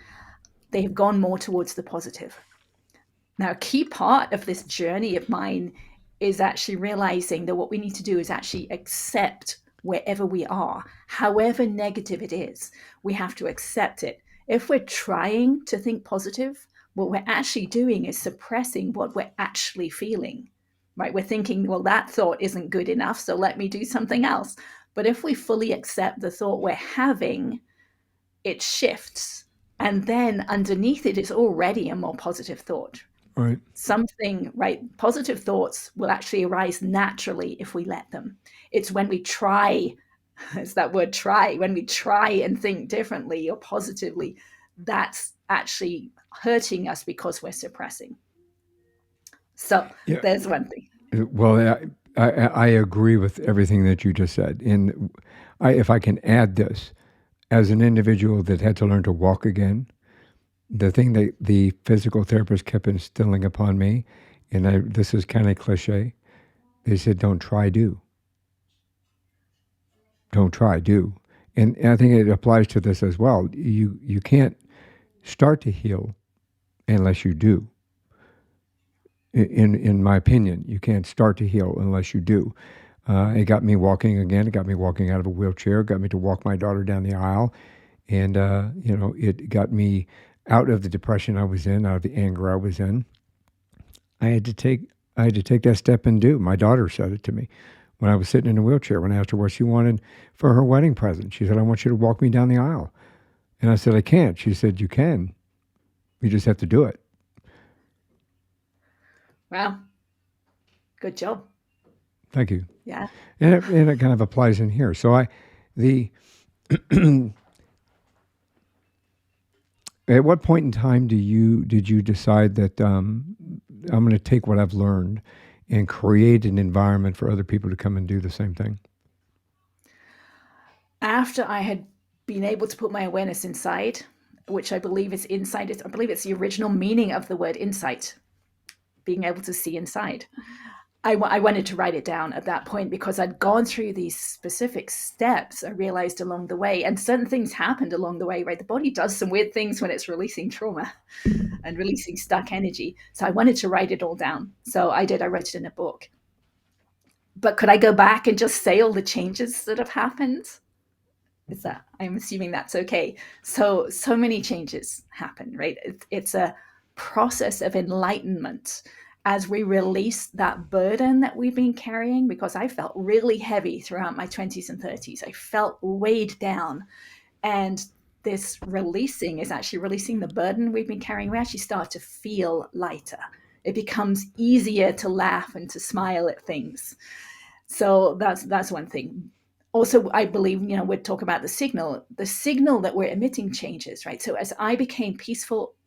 they have gone more towards the positive. Now, a key part of this journey of mine is actually realizing that what we need to do is actually accept wherever we are, however negative it is. We have to accept it. If we're trying to think positive, what we're actually doing is suppressing what we're actually feeling, right? We're thinking, well, that thought isn't good enough, so let me do something else. But if we fully accept the thought we're having, it shifts. And then underneath it is already a more positive thought. Right. Positive thoughts will actually arise naturally if we let them. It's when we try, it's that word try, when we try and think differently or positively, that's actually hurting us because we're suppressing. So There's one thing. Well, I agree with everything that you just said. And if I can add this, as an individual that had to learn to walk again, the thing that the physical therapist kept instilling upon me, and this is kind of cliche, they said, don't try, do. Don't try, do. And I think it applies to this as well. You can't start to heal unless you do. In my opinion, you can't start to heal unless you do. It got me walking again. It got me walking out of a wheelchair. It got me to walk my daughter down the aisle, and it got me out of the depression I was in, out of the anger I was in. I had to take that step and do. My daughter said it to me when I was sitting in a wheelchair. When I asked her what she wanted for her wedding present, she said, "I want you to walk me down the aisle." And I said, "I can't." She said, "You can. You just have to do it." Wow. Good job. Thank you. Yeah. And it kind of applies in here. So at what point in time did you decide that I'm going to take what I've learned and create an environment for other people to come and do the same thing? After I had been able to put my awareness inside, which I believe is insight, I believe it's the original meaning of the word insight, being able to see inside. I wanted to write it down at that point because I'd gone through these specific steps. I realized along the way, and certain things happened along the way, right? The body does some weird things when it's releasing trauma and releasing stuck energy. So I wanted to write it all down. So I did. I wrote it in a book. But could I go back and just say all the changes that have happened? I'm assuming that's okay. So many changes happen, right? It's a process of enlightenment as we release that burden that we've been carrying, because I felt really heavy throughout my 20s and 30s. I felt weighed down. And this releasing is actually releasing the burden we've been carrying. We actually start to feel lighter. It becomes easier to laugh and to smile at things. So that's one thing. Also, I believe, we'd talk about the signal that we're emitting changes, right? So as I became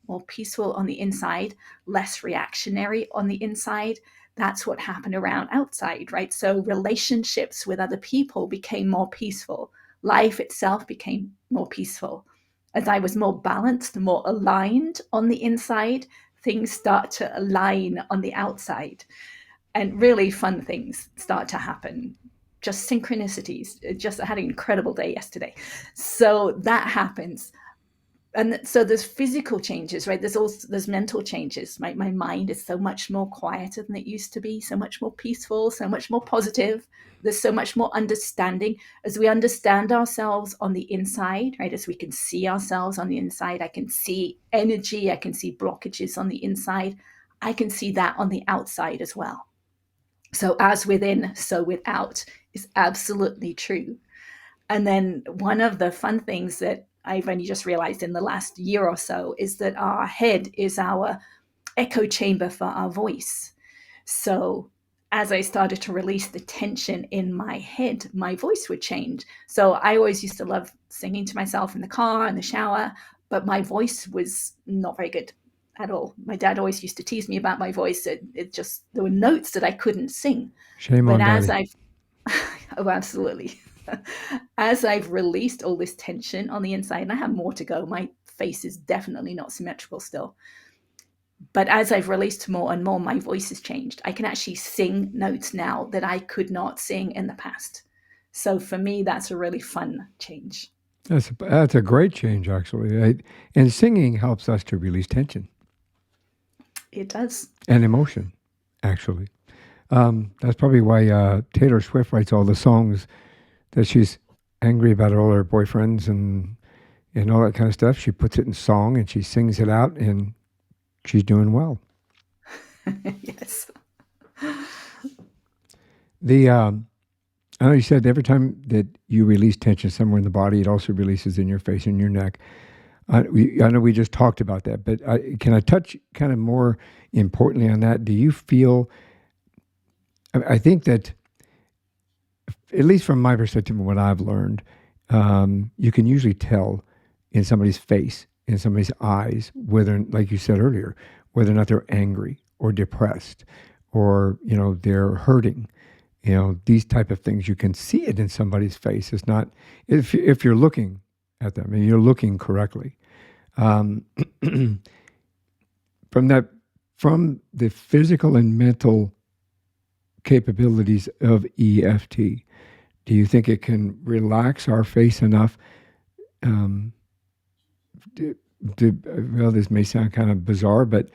more peaceful on the inside, less reactionary on the inside, that's what happened around outside, right? So relationships with other people became more peaceful. Life itself became more peaceful. As I was more balanced, more aligned on the inside, things start to align on the outside. And really fun things start to happen. Just synchronicities. I had an incredible day yesterday. So that happens. And so there's physical changes, right? There's mental changes. My mind is so much more quieter than it used to be, so much more peaceful, so much more positive. There's so much more understanding. As we understand ourselves on the inside, right? As we can see ourselves on the inside, I can see energy, I can see blockages on the inside. I can see that on the outside as well. So as within, so without is absolutely true. And then one of the fun things that I've only just realized in the last year or so is that our head is our echo chamber for our voice. So as I started to release the tension in my head, my voice would change. So I always used to love singing to myself in the car, in the shower, but my voice was not very good at all. My dad always used to tease me about my voice. There were notes that I couldn't sing. Shame But on as Daddy. oh, absolutely. As I've released all this tension on the inside, and I have more to go, my face is definitely not symmetrical still. But as I've released more and more, my voice has changed. I can actually sing notes now that I could not sing in the past. So for me, that's a really fun change. That's a great change, actually. And singing helps us to release tension It does. and emotion, actually. That's probably why Taylor Swift writes all the songs that she's angry about all her boyfriends and all that kind of stuff. She puts it in song and she sings it out, and she's doing well. Yes. I know you said every time that you release tension somewhere in the body, it also releases in your face and your neck. I know we just talked about that, but can I touch kind of more importantly on that? Do you feel? I think that, at least from my perspective and what I've learned, you can usually tell in somebody's face, in somebody's eyes, whether, like you said earlier, whether or not they're angry or depressed or, they're hurting. These type of things, you can see it in somebody's face. It's not, if you're looking at them and you're looking correctly. Um, from that, from the physical and mental capabilities of EFT, do you think it can relax our face enough um, to, well, this may sound kind of bizarre, but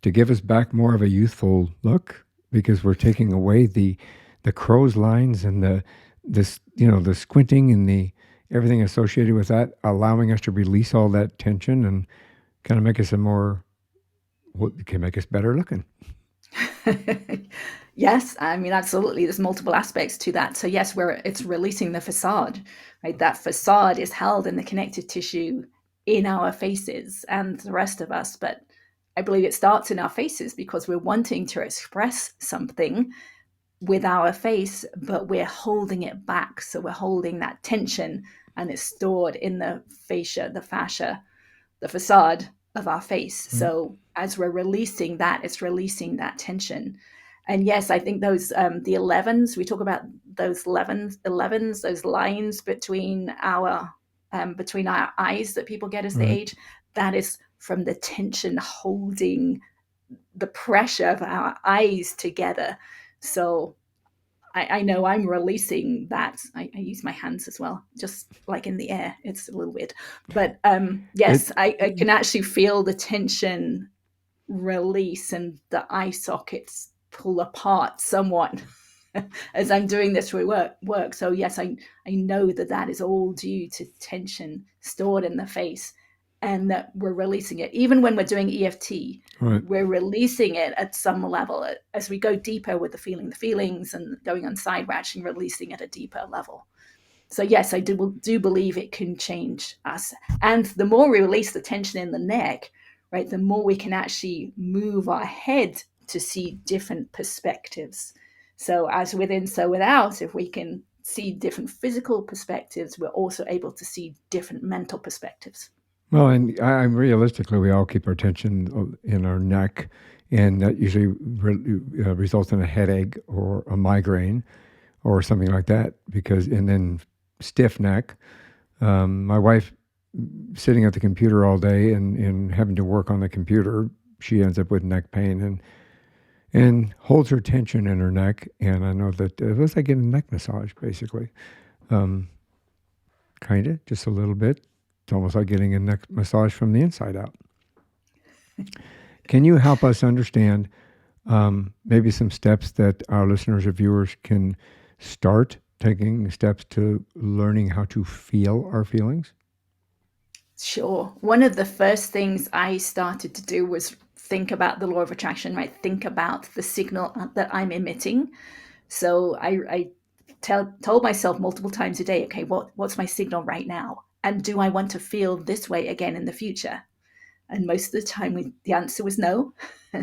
to give us back more of a youthful look because we're taking away the crow's lines and the squinting and the everything associated with that, allowing us to release all that tension and kind of make us a more what can make us better looking. Yes, I mean, absolutely. There's multiple aspects to that. So yes, it's releasing the facade, right? That facade is held in the connective tissue in our faces and the rest of us. But I believe it starts in our faces because we're wanting to express something with our face, but we're holding it back. So we're holding that tension and it's stored in the fascia, the facade of our face. Right. So as we're releasing that, it's releasing that tension. And yes, I think those the 11s. We talk about those 11s, those lines between our eyes that people get as they Right. age. That is from the tension holding the pressure of our eyes together. So I know I'm releasing that. I use my hands as well, just like in the air. It's a little weird. But It, yes, I can actually feel the tension release and the eye sockets pull apart somewhat as I'm doing this work. So yes, I know that is all due to tension stored in the face and that we're releasing it. Even when we're doing EFT, right. we're releasing it at some level. As we go deeper with the feelings and going inside, we're actually releasing at a deeper level. So yes, I do believe it can change us. And the more we release the tension in the neck, right, the more we can actually move our head to see different perspectives. So as within, so without, if we can see different physical perspectives, we're also able to see different mental perspectives. Well, and realistically, we all keep our tension in our neck, and that usually results in a headache or a migraine or something like that. And then stiff neck. My wife sitting at the computer all day and having to work on the computer, she ends up with neck pain and holds her tension in her neck. And I know that it was like getting a neck massage, basically. Um, kind of, just a little bit. It's almost like getting a neck massage from the inside out. Can you help us understand maybe some steps that our listeners or viewers can start taking steps to learning how to feel our feelings? Sure. One of the first things I started to do was think about the law of attraction, right? Think about the signal that I'm emitting. So told myself multiple times a day, okay, what's my signal right now? And do I want to feel this way again in the future? And most of the time, the answer was no.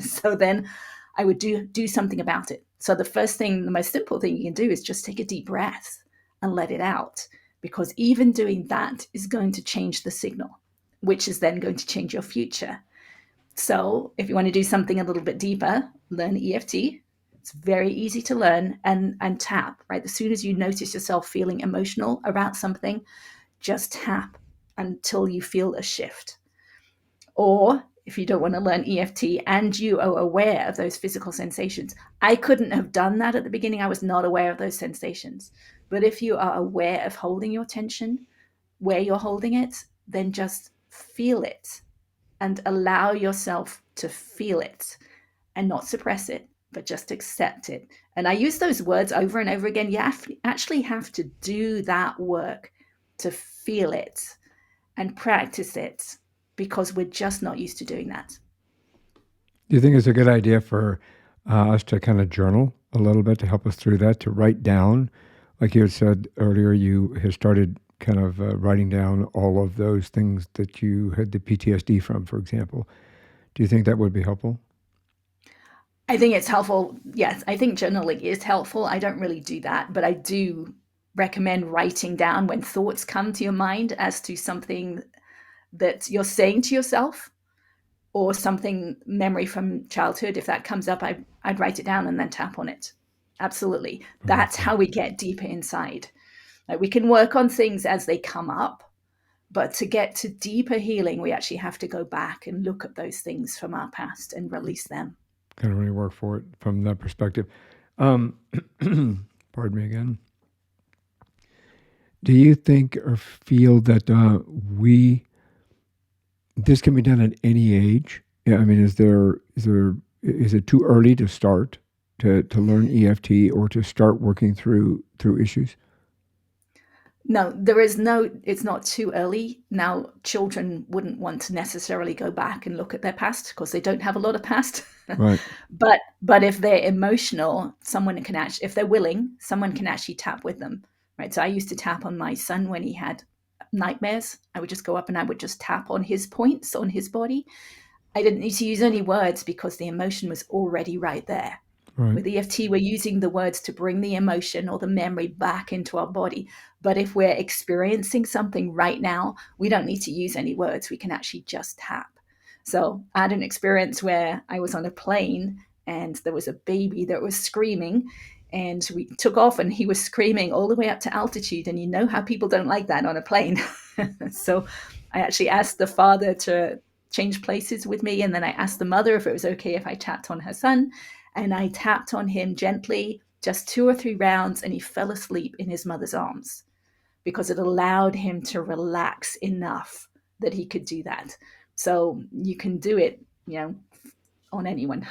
So then I would do something about it. So the most simple thing you can do is just take a deep breath and let it out, because even doing that is going to change the signal, which is then going to change your future. So if you want to do something a little bit deeper, learn EFT. It's very easy to learn and tap, right? As soon as you notice yourself feeling emotional about something, just tap until you feel a shift. Or if you don't want to learn EFT and you are aware of those physical sensations, I couldn't have done that at the beginning. I was not aware of those sensations. But if you are aware of holding your tension, where you're holding it, then just feel it and allow yourself to feel it and not suppress it, but just accept it. And I use those words over and over again. You actually have to do that work to feel it and practice it because we're just not used to doing that. Do you think it's a good idea for us to kind of journal a little bit to help us through that, to write down, like you had said earlier, you had started kind of writing down all of those things that you had the PTSD from, for example. Do you think that would be helpful? I think it's helpful. Yes, I think journaling is helpful. I don't really do that, but I do recommend writing down when thoughts come to your mind as to something that you're saying to yourself or something memory from childhood. If that comes up, I'd write it down and then tap on it. Absolutely. Very That's cool. how we get deeper inside. Like we can work on things as they come up, But to get to deeper healing, we actually have to go back and look at those things from our past and release them. Can really work for it from that perspective. Pardon me again. Do you think or feel that this can be done at any age? Yeah, I mean, is it too early to start to learn EFT or to start working through issues? No, it's not too early. Now, children wouldn't want to necessarily go back and look at their past because they don't have a lot of past. Right. But if they're emotional, if they're willing, someone can actually tap with them, right? So I used to tap on my son when he had nightmares. I would just go up and I would just tap on his points on his body. I didn't need to use any words because the emotion was already right there. Right. With EFT, we're using the words to bring the emotion or the memory back into our body. But if we're experiencing something right now, we don't need to use any words. We can actually just tap. So I had an experience where I was on a plane and there was a baby that was screaming, and we took off and he was screaming all the way up to altitude. And you know how people don't like that on a plane. So I actually asked the father to change places with me. And then I asked the mother if it was okay if I tapped on her son. And I tapped on him gently, just 2 or 3 rounds, and he fell asleep in his mother's arms because it allowed him to relax enough that he could do that. So you can do it, on anyone.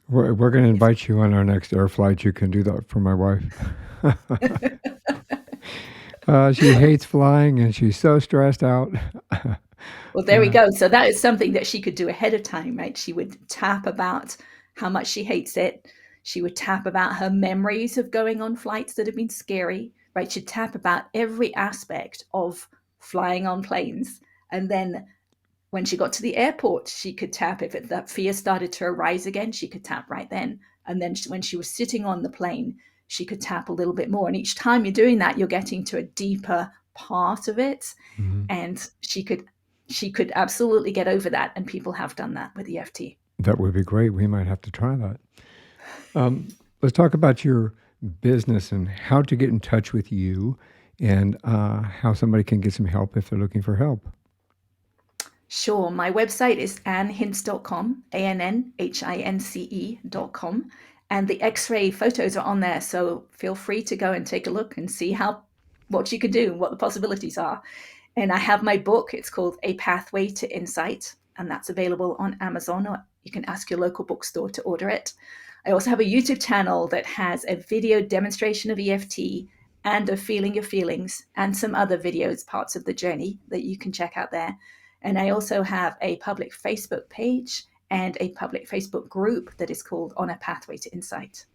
We're going to invite you on our next air flight. You can do that for my wife. She hates flying and she's so stressed out. Well, there we go. So that is something that she could do ahead of time, right? She would tap about how much she hates it. She would tap about her memories of going on flights that have been scary, right? She'd tap about every aspect of flying on planes. And then when she got to the airport, she could tap. If that fear started to arise again, she could tap right then. And then when she was sitting on the plane, she could tap a little bit more. And each time you're doing that, you're getting to a deeper part of it. Mm-hmm. And she could absolutely get over that. And people have done that with EFT. That would be great. We might have to try that. Let's talk about your business and how to get in touch with you and how somebody can get some help if they're looking for help. Sure. My website is annhince.com, ANNHINCE.com. And the X-ray photos are on there. So feel free to go and take a look and see what you could do, what the possibilities are. And I have my book. It's called A Pathway to Insight. And that's available on Amazon, or you can ask your local bookstore to order it. I also have a YouTube channel that has a video demonstration of EFT and of feeling your feelings and some other videos, parts of the journey that you can check out there. And I also have a public Facebook page and a public Facebook group that is called On a Pathway to Insight.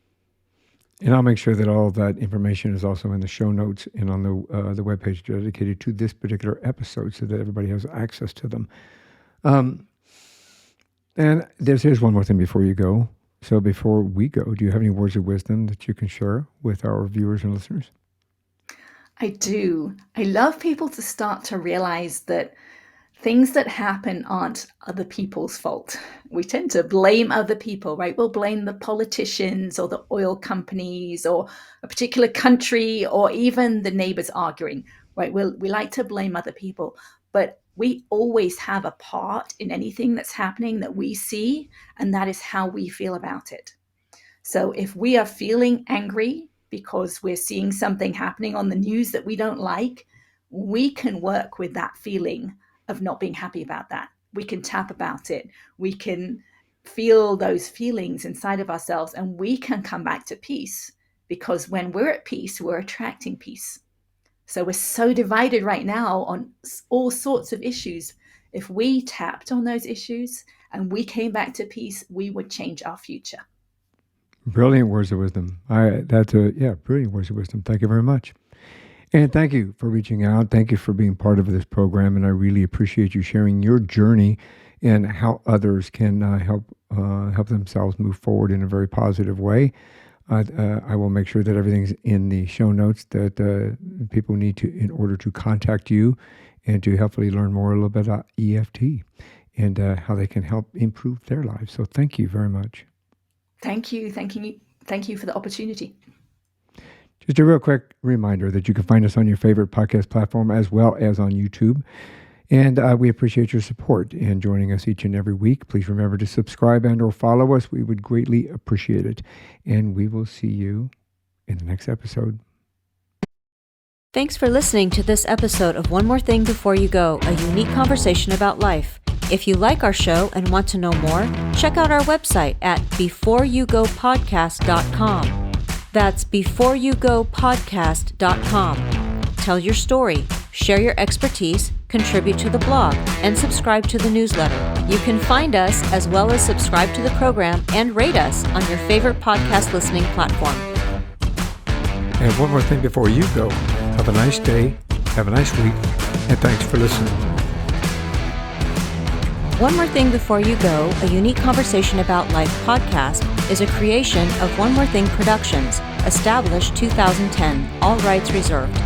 And I'll make sure that all of that information is also in the show notes and on the webpage dedicated to this particular episode so that everybody has access to them. And here's one more thing before you go. So before we go, do you have any words of wisdom that you can share with our viewers and listeners? I do. I love people to start to realize that things that happen aren't other people's fault. We tend to blame other people, right? We'll blame the politicians or the oil companies or a particular country or even the neighbors arguing, right? We like to blame other people, but we always have a part in anything that's happening that we see, and that is how we feel about it. So if we are feeling angry because we're seeing something happening on the news that we don't like, we can work with that feeling of not being happy about that. We can tap about it. We can feel those feelings inside of ourselves, and we can come back to peace, because when we're at peace, we're attracting peace. So we're so divided right now on all sorts of issues. If we tapped on those issues and we came back to peace, we would change our future. Brilliant words of wisdom. Brilliant words of wisdom. Thank you very much. And thank you for reaching out. Thank you for being part of this program. And I really appreciate you sharing your journey and how others can help themselves move forward in a very positive way. I will make sure that everything's in the show notes that people need to in order to contact you and to hopefully learn more a little bit about EFT and how they can help improve their lives. So thank you very much. Thank you. Thank you for the opportunity. Just a real quick reminder that you can find us on your favorite podcast platform as well as on YouTube. And we appreciate your support in joining us each and every week. Please remember to subscribe and or follow us. We would greatly appreciate it. And we will see you in the next episode. Thanks for listening to this episode of One More Thing Before You Go, a unique conversation about life. If you like our show and want to know more, check out our website at beforeyougopodcast.com. That's beforeyougopodcast.com. Tell your story, share your expertise, contribute to the blog, and subscribe to the newsletter. You can find us as well as subscribe to the program and rate us on your favorite podcast listening platform. And one more thing before you go. Have a nice day, have a nice week, and thanks for listening. One More Thing Before You Go, a unique conversation about life podcast, is a creation of One More Thing Productions, established 2010, all rights reserved.